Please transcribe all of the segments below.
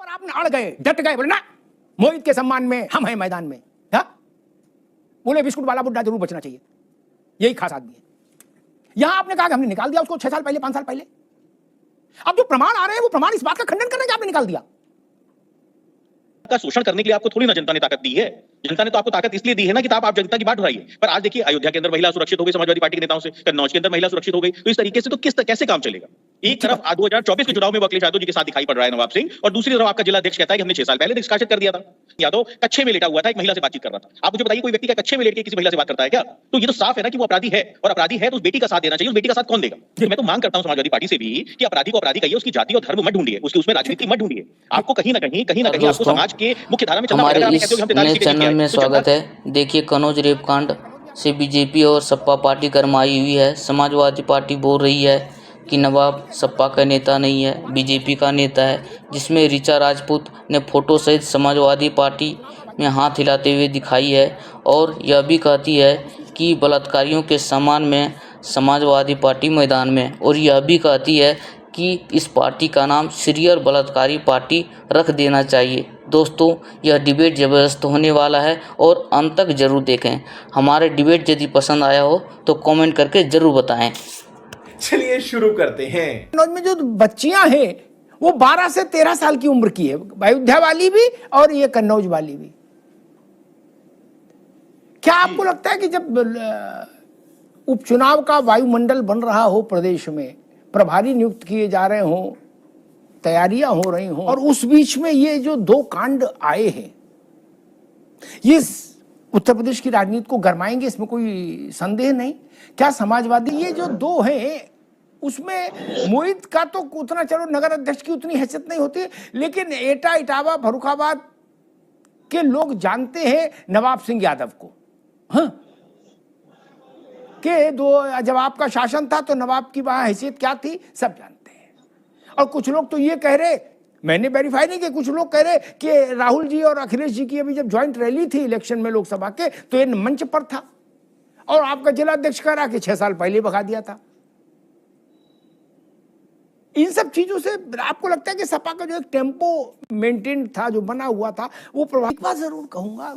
पर आप अड़ गए, डट गए, बोले ना मोहित के सम्मान में हम हैं मैदान में। हा? बोले बिस्कुट वाला बुड्ढा जरूर बचना चाहिए, यही खास आदमी है। यहां आपने कहा कि हमने निकाल दिया उसको 6 साल पहले, 5 साल पहले। अब जो प्रमाण आ रहे हैं वो प्रमाण इस बात का खंडन कर रहे हैं कि आपने निकाल दिया। का शोषण करने के लिए आपको थोड़ी ना जनता ने ताकत दी है। जनता ने तो आपको ताकत इसलिए दी है ना कि आप जनता की बात उठाइए। पर आज देखिए, अयोध्या के अंदर महिला सुरक्षित हो गई समाजवादी पार्टी के नेताओं से, कन्नौज के अंदर महिला सुरक्षित हो गई। तो इस तरीके से तो कैसे काम चलेगा? एक तरफ 2024 के चुनाव में अखिलेश यादव जी के साथ दिखाई पड़ रहा है नवाब सिंह, और दूसरी तरफ आपका जिला अध्यक्ष कहता है कि हमने 6 साल पहले निष्कासित कर दिया था। यादव कच्चे में लेटा हुआ था, एक महिला से बातचीत कर रहा था। आप मुझे बताइए, कोई व्यक्ति का कच्चे में लेट के किसी महिला से बात करता है क्या? तो ये तो साफ है ना कि वो अपराधी है, और अपराधी है तो उस बेटी का साथ देना चाहिए। उस बेटी का साथ कौन देगा? मैं तो मांग करता हूं समाजवादी पार्टी से भी कि अपराधी को अपराधी कहिए, उसकी जाति और धर्म मत ढूंढिए, उसमें राजनीति मत ढूंढिए। आपको कहीं ना कहीं आपको समाज के मुख्य धारा में चलना पड़ेगा। हमारे इस नए चैनल में स्वागत है। देखिए, कन्नौज रेपकांड से बीजेपी और सपा पार्टी गरमाई हुई है। समाजवादी पार्टी बोल रही है कि नवाब सपा का नेता नहीं है, बीजेपी का नेता है, जिसमें ऋचा राजपूत ने फोटो सहित समाजवादी पार्टी में हाथ हिलाते हुए दिखाई है, और यह भी कहती है कि बलात्कारियों के सम्मान में समाजवादी पार्टी मैदान में, और यह भी कहती है कि इस पार्टी का नाम सीरियल बलात्कारी पार्टी रख देना चाहिए। दोस्तों, यह डिबेट ज़बरदस्त होने वाला है और अंत तक ज़रूर देखें। हमारे डिबेट यदि पसंद आया हो तो कमेंट करके ज़रूर बताएं। चलिए शुरू करते हैं। कन्नौज में जो बच्चियां हैं वो 12 से 13 साल की उम्र की है, अयोध्या वाली भी और ये कन्नौज वाली भी। क्या आपको लगता है कि जब उपचुनाव का वायुमंडल बन रहा हो, प्रदेश में प्रभारी नियुक्त किए जा रहे हों, तैयारियां हो रही हों, और उस बीच में ये जो 2 कांड आए हैं, ये उत्तर प्रदेश की राजनीति को गरमाएंगे, इसमें कोई संदेह नहीं। क्या समाजवादी ये जो 2 हैं, उसमें मोहित का तो उतना, चलो नगर अध्यक्ष की उतनी हैसियत नहीं होती, लेकिन एटा, इटावा, फर्रुखाबाद के लोग जानते हैं नवाब सिंह यादव को। हाँ, कि जब आपका शासन था तो नवाब की वहां हैसियत क्या थी सब जानते हैं। और कुछ लोग तो ये कह रहे, मैंने वेरीफाई नहीं किया, कुछ लोग कह रहे कि राहुल जी और अखिलेश जी की अभी जब ज्वाइंट रैली थी इलेक्शन में लोकसभा के, तो ये मंच पर था, और आपका जिला अध्यक्ष कह रहा कि 6 साल पहले भगा दिया था। इन सब चीजों से आपको लगता है कि सपा का जो एक टेम्पो मेंटेन था, जो बना हुआ था, वो प्रभावित? एक बात जरूर कहूंगा,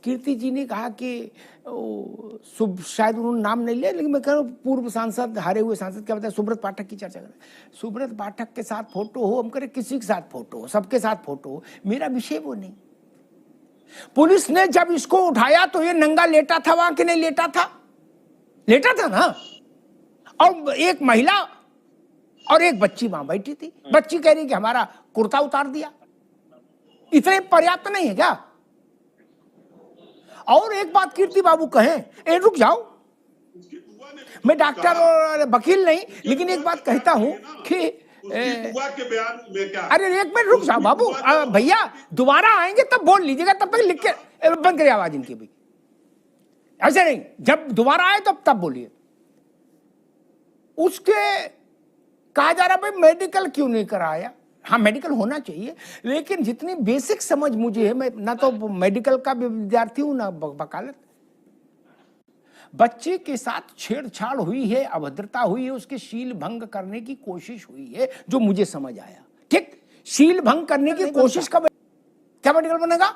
कीर्ति जी ने कहा कि शायद उन्होंने नाम नहीं लिया, लेकिन मैं कह रहा हूँ पूर्व सांसद, हारे हुए सांसद, क्या बताया, सुब्रत पाठक की चर्चा करें। सुब्रत पाठक के साथ फोटो हो, हम करें किसी के साथ फोटो हो, सबके साथ फोटो हो, मेरा विषय वो नहीं। पुलिस ने जब इसको उठाया तो ये नंगा लेटा था वहां, कि नहीं लेटा था? लेटा था ना। और एक महिला और एक बच्ची वहां बैठी थी। बच्ची कह रही कि हमारा कुर्ता उतार दिया। इतने पर्याप्त नहीं है क्या? और एक बात कीर्ति बाबू कहें, रुक जाओ, मैं डॉक्टर और वकील नहीं, लेकिन एक बात कहता हूं कि अरे एक मिनट रुक जाओ बाबू, भैया दोबारा आएंगे तब बोल लीजिएगा, तब तक लिख के बंद करिए आवाज इनकी भी। ऐसे नहीं, जब दोबारा आए तब बोलिए। उसके कहा जा रहा भाई मेडिकल क्यों नहीं कराया? हाँ, मेडिकल होना चाहिए, लेकिन जितनी बेसिक समझ मुझे है, मैं ना तो मेडिकल का विद्यार्थी हूं ना वकालत। बच्चे के साथ छेड़छाड़ हुई है, अभद्रता हुई है, उसके शील भंग करने की कोशिश हुई है, जो मुझे समझ आया। ठीक, शील भंग करने की कोशिश का क्या मेडिकल बनेगा?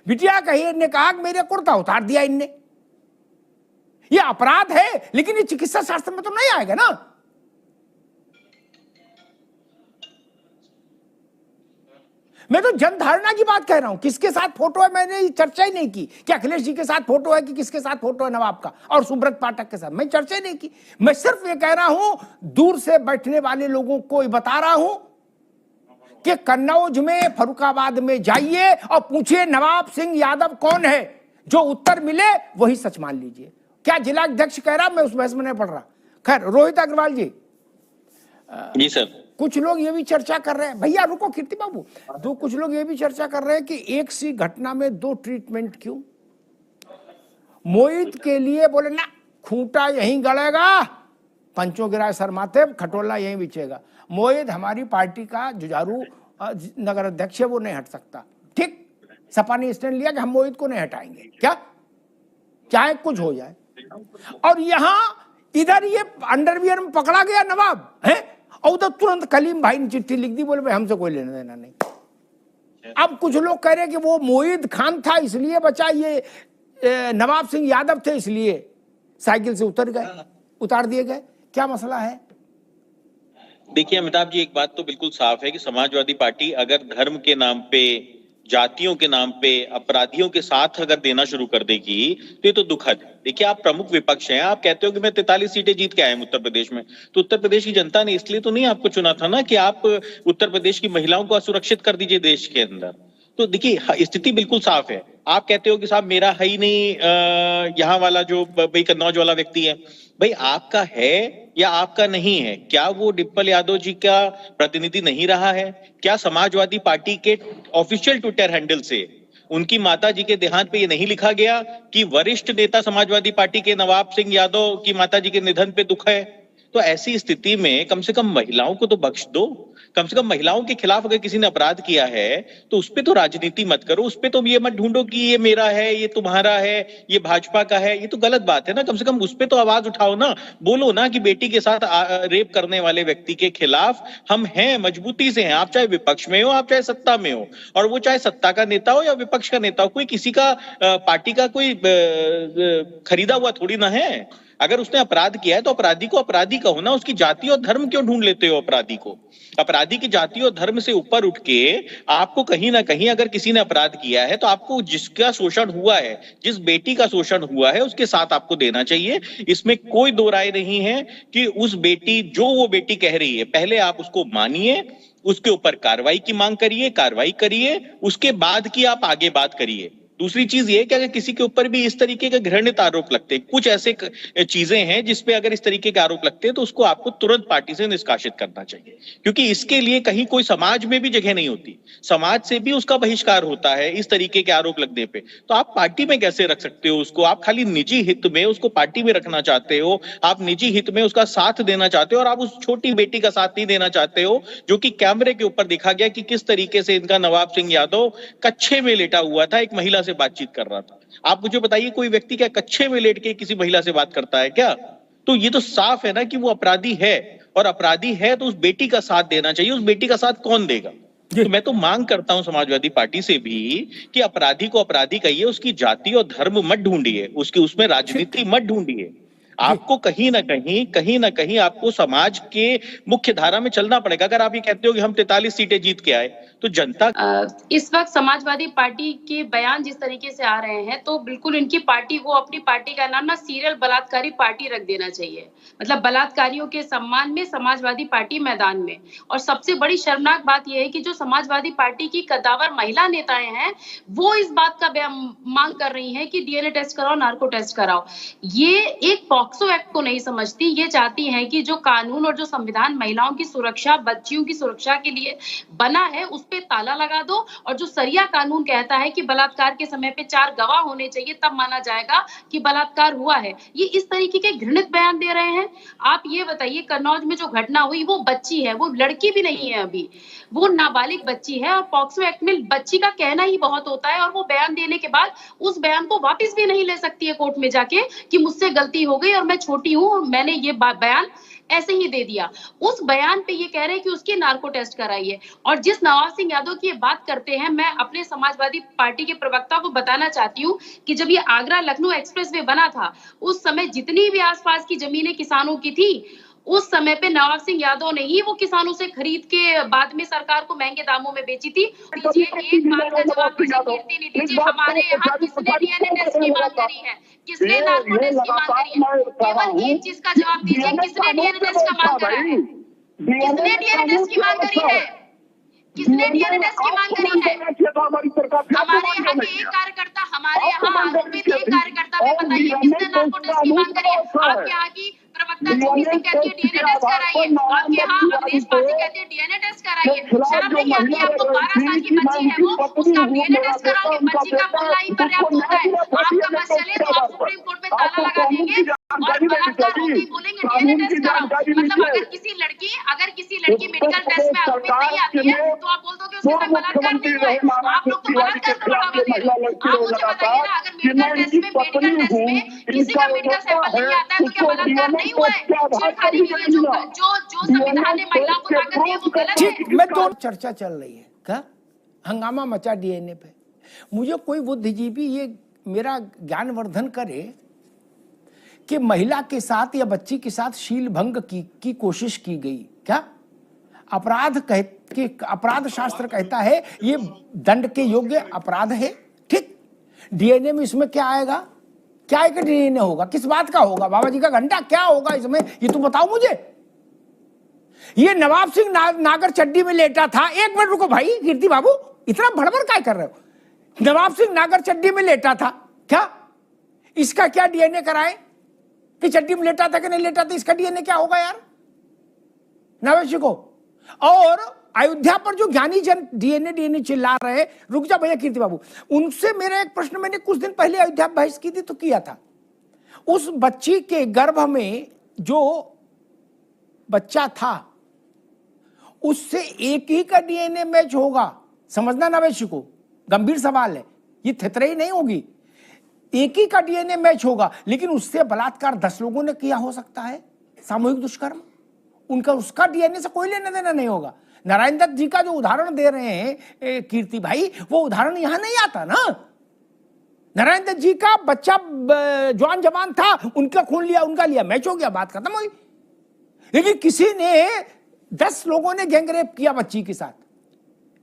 बिटिया कही ने कहा कि मेरे कुर्ता उतार दिया इनने, ये अपराध है, लेकिन ये चिकित्सा शास्त्र में तो नहीं आएगा ना। मैं तो जनधारणा की बात कह रहा हूं। किसके साथ फोटो है मैंने चर्चा ही नहीं की, कि अखिलेश जी के साथ फोटो है कि किसके साथ फोटो है नवाब का और सुब्रत पाठक के साथ, मैं चर्चा ही नहीं की। मैं सिर्फ ये कह रहा हूं, दूर से बैठने वाले लोगों को बता रहा हूं कि कन्नौज में, फर्रुखाबाद में जाइए और पूछिए नवाब सिंह यादव कौन है। जो उत्तर मिले वही सच मान लीजिए। क्या जिला अध्यक्ष कह रहा, मैं उस बहस में नहीं पढ़ रहा। खैर, रोहित अग्रवाल जी सर, कुछ लोग ये भी चर्चा कर रहे हैं, भैया रुको कीर्ति बाबू, तो कुछ लोग ये भी चर्चा कर रहे हैं कि एक सी घटना में 2 ट्रीटमेंट क्यों? मोहित के लिए बोले ना, खूंटा यहीं गड़ेगा, पंचों गिराए सर माथे, खटोला यहीं बिछेगा। मोहित हमारी पार्टी का जुझारू नगर अध्यक्ष है, वो नहीं हट सकता। ठीक, सपा ने स्टैंड लिया कि हम मोहित को नहीं हटाएंगे, क्या चाहे कुछ हो जाए। और यहां इधर ये अंडरवियर में पकड़ा गया नवाब है, और उधर तुरंत कलीम भाई ने चिट्ठी लिख दी, बोले भाई हमसे कोई लेना देना नहीं। अब कुछ लोग कह रहे कि वो मोईद खान था इसलिए बचा, ये नवाब सिंह यादव थे इसलिए साइकिल से उतार दिए गए। क्या मसला है? देखिए अमिताभ जी, एक बात तो बिल्कुल साफ है कि समाजवादी पार्टी अगर धर्म के नाम पे, जातियों के नाम पे अपराधियों के साथ अगर देना शुरू कर देगी तो ये तो दुखद है। देखिए आप प्रमुख विपक्ष हैं, आप कहते हो कि मैं 43 सीटें जीत के आया हूं उत्तर प्रदेश में, तो उत्तर प्रदेश की जनता ने इसलिए तो नहीं आपको चुना था ना कि आप उत्तर प्रदेश की महिलाओं को असुरक्षित कर दीजिए देश के अंदर। तो देखिए स्थिति बिल्कुल साफ है। आप कहते हो कि साहब मेरा है ही नहीं यहाँ वाला जो भाई कन्नौज वाला व्यक्ति है, भाई आपका है या आपका नहीं है? क्या वो डिम्पल यादव जी का प्रतिनिधि नहीं रहा है? क्या समाजवादी पार्टी के ऑफिशियल ट्विटर हैंडल से उनकी माता जी के देहांत पे ये नहीं लिखा गया कि वरिष्ठ नेता समाजवादी पार्टी के नवाब सिंह यादव की माता जी के निधन पे दुख है? तो ऐसी स्थिति में कम से कम महिलाओं को तो बख्श दो। कम से कम महिलाओं के खिलाफ अगर किसी ने अपराध किया है तो उस पे तो राजनीति मत करो, उस पे तो ये मत ढूंढो कि ये मेरा है, ये तुम्हारा है, ये भाजपा का है। ये तो गलत बात है ना। कम से कम उस पे तो आवाज उठाओ ना, बोलो ना कि बेटी के साथ रेप करने वाले व्यक्ति के खिलाफ हम हैं, मजबूती से हैं। आप चाहे विपक्ष में हो, आप चाहे सत्ता में हो, और वो चाहे सत्ता का नेता हो या विपक्ष का नेता हो, कोई किसी का पार्टी का कोई खरीदा हुआ थोड़ी ना है। अगर उसने अपराध किया है तो अपराधी को अपराधी कहो ना, उसकी जाति और धर्म क्यों ढूंढ लेते हो अपराधी को? अपराधी की जाति और धर्म से ऊपर उठ के आपको कहीं ना कहीं अगर किसी ने अपराध किया है तो आपको जिसका शोषण हुआ है, जिस बेटी का शोषण हुआ है, उसके साथ आपको देना चाहिए। इसमें कोई दो राय नहीं है कि उस बेटी, जो वो बेटी कह रही है, पहले आप उसको मानिए, उसके ऊपर कार्रवाई की मांग करिए, कार्रवाई करिए, उसके बाद की आप आगे बात करिए। दूसरी चीज ये कि अगर किसी के ऊपर भी इस तरीके के घृणित आरोप लगते, कुछ ऐसे चीजें हैं जिसपे अगर इस तरीके के आरोप लगते हैं तो उसको आपको तुरंत पार्टी से निष्कासित करना चाहिए, क्योंकि इसके लिए कहीं कोई समाज में भी जगह नहीं होती, समाज से भी उसका बहिष्कार होता है इस तरीके के आरोप लगने पे। तो आप पार्टी में कैसे रख सकते हो उसको? आप खाली निजी हित में उसको पार्टी में रखना चाहते हो, आप निजी हित में उसका साथ देना चाहते हो, और आप उस छोटी बेटी का साथ नहीं देना चाहते हो जो कि कैमरे के ऊपर देखा गया कि किस तरीके से इनका नवाब सिंह यादव कच्छे में लेटा हुआ था, एक महिला से बातचीत कर रहा था। आप मुझे बताइए कोई व्यक्ति क्या कच्छे में लेट के किसी महिला से बात करता है क्या? तो ये तो साफ है ना कि वो अपराधी है, और अपराधी है तो उस बेटी का साथ देना चाहिए। उस बेटी का साथ कौन देगा? तो मैं तो मांग करता हूं समाजवादी पार्टी से भी कि अपराधी को अपराधी कहिए, उसकी जाति और धर्म मत ढूंढिए, उसमें राजनीति मत ढूंढिए। आपको कहीं ना कहीं आपको समाज के मुख्य धारा में चलना पड़ेगा। अगर आप ये कहते हो कि हम 43 सीटें जीत के आए तो जनता इस वक्त समाजवादी पार्टी के बयान जिस तरीके से आ रहे हैं तो बिल्कुल इनकी पार्टी को, अपनी पार्टी का नाम ना सीरियल बलात्कारी पार्टी रख देना चाहिए। मतलब बलात्कारियों के सम्मान में समाजवादी पार्टी मैदान में। और सबसे बड़ी शर्मनाक बात यह है कि जो समाजवादी पार्टी की कद्दावर महिला नेताएं हैं वो इस बात का मांग कर रही हैं कि डीएनए टेस्ट कराओ, नार्को टेस्ट कराओ। ये एक पॉक्सो एक्ट को नहीं समझती। ये चाहती हैं कि जो कानून और जो संविधान महिलाओं की सुरक्षा, बच्चियों की सुरक्षा के लिए बना है उस पे ताला लगा दो। और जो सरिया कानून कहता है कि बलात्कार के समय पे 4 गवाह होने चाहिए तब माना जाएगा कि बलात्कार हुआ है, ये इस तरीके के घृणित बयान दे रहे हैं। आप ये बताइए, कन्नौज में जो घटना हुई वो बच्ची है, वो लड़की भी नहीं है अभी, वो नाबालिग बच्ची है। और पॉक्सो एक्ट में बच्ची का कहना ही बहुत होता है, और वो बयान देने के बाद उस बयान को वापस भी नहीं ले सकती है कोर्ट में जाके कि मुझसे गलती हो गई और मैं छोटी हूं, मैंने ये बयान ऐसे ही दे दिया। उस बयान पे ये कह रहे हैं कि उसकी नार्को टेस्ट कराइए। और जिस नवाब सिंह यादव की ये बात करते हैं, मैं अपने समाजवादी पार्टी के प्रवक्ता को बताना चाहती हूँ कि जब ये आगरा लखनऊ एक्सप्रेसवे बना था उस समय जितनी भी आसपास की जमीनें किसानों की थी उस समय पे नवाब सिंह यादव ने ही वो किसानों से खरीद के बाद में सरकार को महंगे दामों में बेची थी। दीजिए एक बात का जवाब मुझे कीर्ति नहीं दीजिए, हमारे यहाँ किसने डीएनए टेस्ट की मांग करी है, किसने नार्को टेस्ट की मांग करी है? केवल एक चीज का जवाब दीजिए, किसने डीएनए टेस्ट का मांग करा है? किसने डीएनए टेस्ट की मांग करी है? किसने डीएनए टेस्ट की मांग करी है? हमारे यहाँ के एक कार्यकर्ता, हमारे यहाँ आरोपित एक कार्यकर्ता पे बताइए किसने नार्को टेस्ट की मांग करी है? आपके यहाँ की प्रवक्ता ज्योति सिंह कहती है डीएनए टेस्ट कराइए, आपके यहाँ अवधेश पासी कहते हैं डीएनए टेस्ट कराइए। शर्म नहीं आती आपको? 12 साल की बच्ची है वो, उसका डीएनए टेस्ट कराओगे? बच्ची का बोलना ही पर्याप्त होता है। आपका बस चले तो आप सुप्रीम कोर्ट में ताला लगा देंगे। और बलात्कार होते ही बोलेंगे डीएनए टेस्ट कराओ। मतलब अगर किसी लड़की मेडिकल टेस्ट में आरोपित नहीं आती है तो आप बोल दोगे उसके साथ बलात्कार नहीं हुआ है। तो आप लोग तो बलात्कार का बढ़ावा दे रहे हो। आप मुझे बताइए ना, अगर मेडिकल टेस्ट में किसी का मेडिकल सैंपल नहीं आता है तो क्या बलात्कार नहीं हुआ है? छेड़खानी हुई है। जो संविधान ने महिलाओं को ताकत दी है वो गलत है। ठीक, मैं दो चर्चा चल रही है, क्या हंगामा मचा डीएनए पे। मुझे कोई बुद्धिजीवी ये मेरा ज्ञानवर्धन करे कि महिला के साथ या बच्ची के साथ शील भंग की कोशिश की गई, क्या अपराध शास्त्र कहता है ये दंड के योग्य अपराध है। ठीक, डीएनए में इसमें क्या आएगा? क्या एक डीएनए होगा? किस बात का होगा? बाबा जी का घंटा क्या होगा इसमें? ये तो बताओ मुझे। ये नवाब सिंह नागर चड्डी में लेटा था। एक मिनट रुको भाई कीर्ति बाबू, इतना भड़बड़ क्या कर रहे हो? नवाब सिंह नागर चड्डी में लेटा था, क्या इसका क्या डीएनए कराए कि चड्डी में लेटा था कि नहीं लेटा था? इसका डीएनए क्या होगा यार नवेश को? और अयोध्या पर जो ज्ञानी जन डीएनए चिल्ला रहे, रुक जा भैया कीर्ति बाबू, उनसे मेरा एक प्रश्न, मैंने कुछ दिन पहले अयोध्या बहस की थी तो किया था। उस बच्ची के गर्भ में जो बच्चा था उससे एक ही का डीएनए मैच होगा? समझना नवेश को, गंभीर सवाल है, ये थेतरई नहीं होगी। एक ही का डीएनए मैच होगा, लेकिन उससे बलात्कार 10 लोगों ने किया हो सकता है, सामूहिक दुष्कर्म, उनका उसका डीएनए से कोई लेना देना नहीं होगा। नारायण दत्त जी का जो उदाहरण दे रहे हैं कीर्ति भाई, वो उदाहरण यहां नहीं आता ना। नारायण दत्त जी का बच्चा जवान जवान था, उनका खून लिया, उनका लिया, मैच हो गया, बात खत्म हुई। लेकिन किसी ने 10 लोगों ने गैंगरेप किया बच्ची के साथ,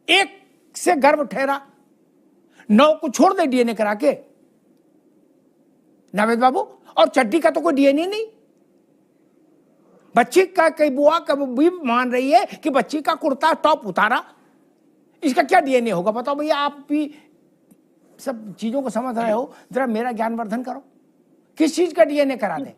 एक से गर्भ ठहरा, 9 को छोड़ दे डीएनए करा के नावेद बाबू। और चड्डी का तो कोई डीएनए नहीं। बच्ची का कई बुआ कभी मान रही है कि बच्ची का कुर्ता टॉप उतारा, इसका क्या डीएनए होगा? बताओ भैया, आप भी सब चीजों को समझ रहे हो, जरा मेरा ज्ञानवर्धन करो, किस चीज का डीएनए करा दे?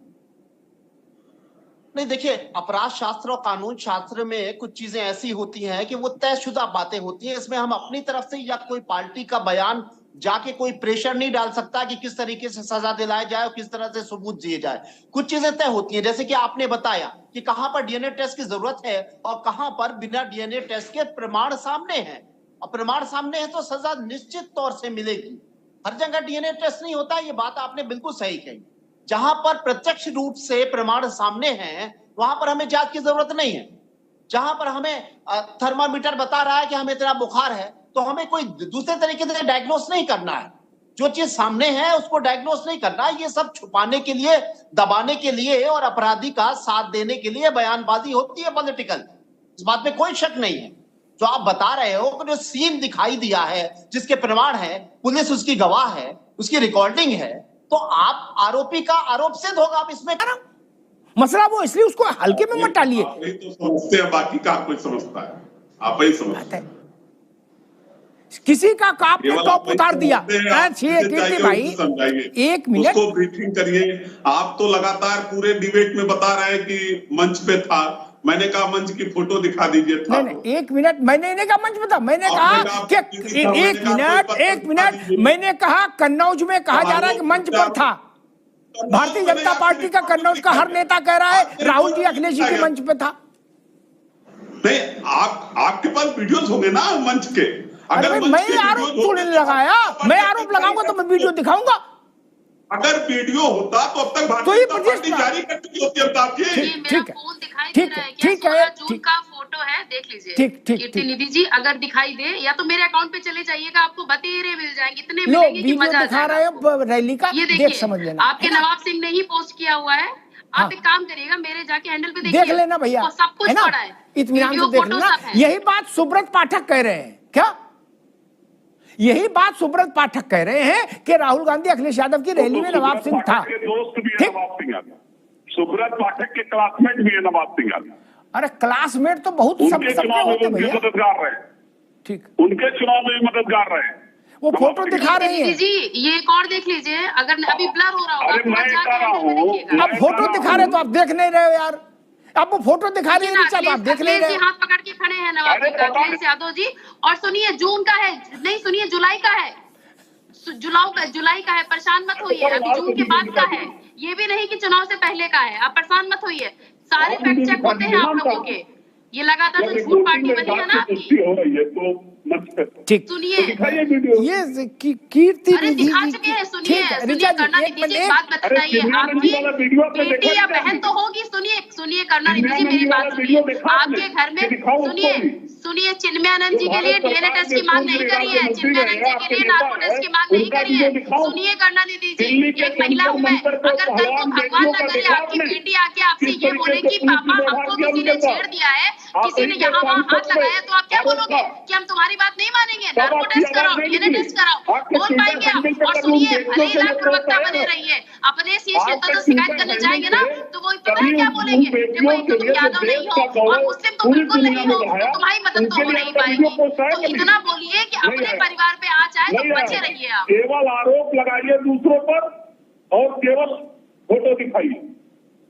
नहीं देखिए, अपराध शास्त्र और कानून शास्त्र में कुछ चीजें ऐसी होती हैं कि वो तयशुदा बातें होती हैं। इसमें हम अपनी तरफ से या कोई पार्टी का बयान जाके कोई प्रेशर नहीं डाल सकता कि किस तरीके से सजा दिलाया जाए और किस तरह से सबूत दिए जाए। कुछ चीजें तय होती हैं, जैसे कि आपने बताया कि कहां पर डीएनए टेस्ट की जरूरत है और कहां पर बिना डीएनए टेस्ट के प्रमाण सामने हैं। और प्रमाण सामने है तो सजा निश्चित तौर से मिलेगी। हर जगह डीएनए टेस्ट नहीं होता, ये बात आपने बिल्कुल सही कही। जहां पर प्रत्यक्ष रूप से प्रमाण सामने हैं वहां पर हमें जांच की जरूरत नहीं है। जहां पर हमें थर्मामीटर बता रहा है कि हमें इतना बुखार है, तो हमें कोई दूसरे तरीके से डायग्नोस नहीं करना है। जो चीज सामने है उसको डायग्नोस नहीं करना है। ये सब छुपाने के लिए, दबाने के लिए और अपराधी का साथ देने के लिए बयानबाजी होती है पॉलिटिकल, इस बात में कोई शक नहीं है। जो आप बता रहे हो कि जो सीन दिखाई दिया है, जिसके प्रमाण है, पुलिस उसकी गवाह है, उसकी रिकॉर्डिंग है, तो आप आरोपी का आरोप सिद्ध होगा। आप इसमें मसला वो, इसलिए उसको हल्के में मत डालिए। आप ही तो समझते हैं, बाकी का कोई समझता है, आप ही समझते हैं। किसी का काप ने टॉप उतार दिया। कीर्ति भाई एक मिनट, उसको ब्रीफिंग करिए। आप तो लगातार पूरे डिबेट में बता रहे हैं कि मंच पे था, मैंने कहा मंच की फोटो दिखा दीजिए। था नहीं, एक मिनट, मैंने नहीं कहा मंच पे था, मैंने कहा कि एक मिनट, मैंने कहा कन्नौज में कहा जा रहा है कि मंच पर था। भारतीय जनता पार्टी का कन्नौज का हर नेता कह रहा है राहुल जी अखिलेश जी के मंच पे था। नहीं, आपके पास वीडियोस होंगे ना मंच के। अगर मैं आरोप थोड़ी लगाया, मैं आरोप लगाऊंगा तो मैं वीडियो दिखाऊंगा। अगर वीडियो होता तो अब तक भारतीय जनता पार्टी जारी कर चुकी होती है। ठीक है, जून का फोटो है, देख लीजिए। ठीक निधि जी, अगर दिखाई दे या तो मेरे अकाउंट पे चले जाइएगा, आपको बतेरे मिल जाएंगे, इतने लो मिलेंगे कि मजा आ दिखा रहे हो रैली का, ये देख समझ लेना। आपके नवाब सिंह ने ही पोस्ट किया हुआ है। आप एक काम करिएगा, मेरे जाके हैंडल पे देख लेना भैया, सब कुछ पड़ा है, इत्मीनान से देख लेना। यही बात सुब्रत पाठक कह रहे हैं, क्या यही बात सुब्रत पाठक कह रहे हैं कि राहुल गांधी अखिलेश यादव की रैली में नवाब सिंह था। दोस्त भी है नवाब सिंह यादव, सुब्रत पाठक के क्लासमेट भी है नवाब सिंह यादव। अरे क्लासमेट तो बहुत सब चुनाव में भैया, मददगार रहे। ठीक, उनके चुनाव में मददगार रहे। वो फोटो दिखा रही है जी, ये एक और देख लीजिए, अगर अभी ब्लर हो रहा होगा। अरे मैं कह रहा हूँ, अब फोटो दिखा रहे तो आप देख नहीं रहे हो यार। अब वो फोटो दिखा रही है, आप देख नहीं रहे। हाथ पकड़ के खड़े हैं नवाब सिंह अखिलेश यादव जी। और सुनिए, जून का है नहीं, सुनिए जुलाई का है। जुलाई का है, परेशान मत होइए। अभी जून के बाद का है, ये भी नहीं कि चुनाव से पहले का है। आप परेशान मत होइए, सारे फैक्ट चेक होते हैं आप लोगों के। ये लगातार जो झूठ पार्टी बनी है ना आपकी, हो रही है तो मंच पे ठीक, सुनिए, दिखाइए वीडियो। ये कीर्ति अरे निधि दिखा जी चुके हैं, सुनिए ठीक है, सुनिए ऋचा जी, करुणानिधि एक जी, मिनट, एक बात बताइए, आपकी बेटी या बहन तो होगी, सुनिए करुणानिधि जी मेरी बात सुनिए, आपके घर में सुनिए चिन्मयानंद जी के लिए डीएनए टेस्ट की मांग नहीं करी है, चिन्मयानंद जी के लिए नार्को टेस्ट की मांग नहीं करी है। सुनिए करुणानिधि जी, एक महिला हूं मैं, अगर कल को भगवान न करे आपकी बेटी आके आपसे ये बोले कि पापा हमको किसी ने छेड़ दिया है, किसी ने यहाँ वहाँ हाथ लगाया, तो आप क्या बोलोगे कि हम तुम्हारी बात नहीं मानेंगे? नार्को टेस्ट कराओ, डीएनए टेस्ट कराओ, बोल पाएंगे आप? और सुनिए, भले ही लाख प्रवक्ता बने रहिए, अपने शीर्ष नेता तो शिकायत करने जाएंगे ना, तो वो पता है क्या बोलेंगे? देखो एक तो तुम यादव नहीं हो और मुस्लिम तो बिल्कुल नहीं हो, तो तुम्हारी मदद तो हो नहीं पाएगी। तो इतना बोलिए कि अपने परिवार पे आ जाए तो बचे रहिए आप। केवल आरोप लगाइए दूसरों पर और केवल फोटो दिखाइए।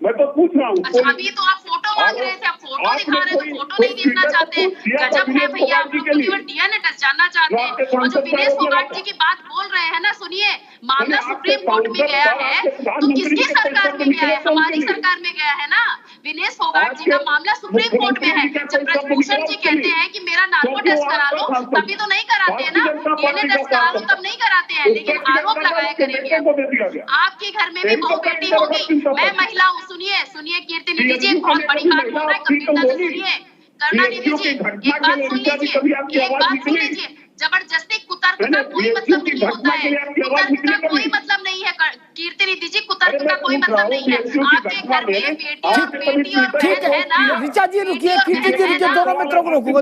मैं तो पूछ रहा हूँ। अच्छा, अभी तो आप फोटो मांग रहे थे, अब फोटो दिखा रहे हैं, तो फोटो नहीं देखना चाहते। गजब है भैया, आप लोग तो केवल डीएनए टेस्ट जानना चाहते हैं। और जो विनेश फोगाट जी की बात बोल रहे हैं ना, सुनिए, मामला सुप्रीम कोर्ट में गया है, तो किसकी सरकार में गया है? हमारी सरकार में गया है ना। विनेश फोगाट जी का मामला सुप्रीम कोर्ट में है। जब ब्रजभूषण जी कहते हैं कि मेरा नार्को टेस्ट करा लो, तभी तो नहीं कराते हैं ना, डीएनए टेस्ट करा लो तब नहीं कराते हैं, लेकिन आरोप लगाया करेंगे। आपके घर में भी बहू बेटी होगी, मैं महिला हूँ। सुनिए कीर्ति निधि जी, एक बहुत बड़ी बात बोल रहा है, गंभीरता से सुनिए। करुणानिधि जी एक बात सुन लीजिए, जबरदस्ती कुतर्क का कोई मतलब नहीं होता है, कुतर्क का कोई मतलब नहीं है। कीर्ति निधि जी, कुतर्क का कोई मतलब नहीं है। आपके घर में बेटी और ठीक बहन है ना, है, ऋचा जी रुकिए, कीर्ति जी रुकिए, दोनों मित्रों को रोकूंगा।